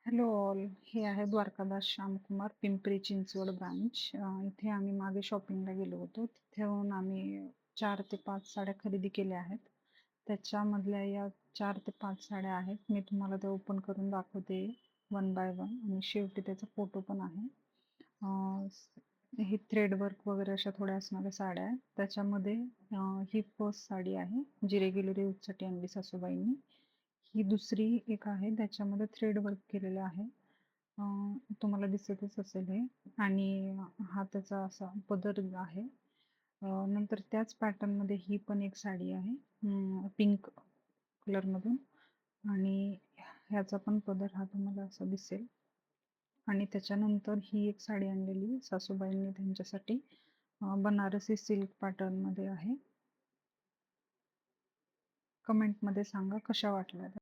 Hello all. हे आहे Dwarkadas Shyamkumar, Pimpri Chinchwad branch. इथे आम्ही मागे शॉपिंगला गेलो होतो. तिथून आम्ही 4 ते 5 साड्या खरेदी केल्या आहेत. त्याच्यामधल्या या 4 ते 5 साड्या आहेत. मी तुम्हाला त्या ओपन करून दाखवते वन बाय वन, आणि शेवटी त्याचा फोटो पण आहे. ही थ्रेड वर्क वगैरे अशा थोड्या असणाऱ्या साड्या आहेत. त्याच्यामध्ये ही फर्स्ट साडी आहे, जी रेग्युलर यूजसाठी आणली सासूबाईंनी. ही दुसरी एक आहे, त्याच्यामध्ये थ्रेड वर्क केलेलं आहे. तुम्हाला दिसतच असेल हे. आणि हा त्याचा असा पदर आहे. नंतर त्याच पॅटर्नमध्ये ही पण एक साडी आहे, पिंक कलरमधून. आणि ह्याचा पण पदर हा तुम्हाला असा दिसेल. आणि त्याच्यानंतर ही एक साडी आणलेली सासूबाईंनी त्यांच्यासाठी, बनारसी सिल्क पॅटर्नमध्ये आहे. कमेंटमध्ये सांगा कशा वाटल्या त्या.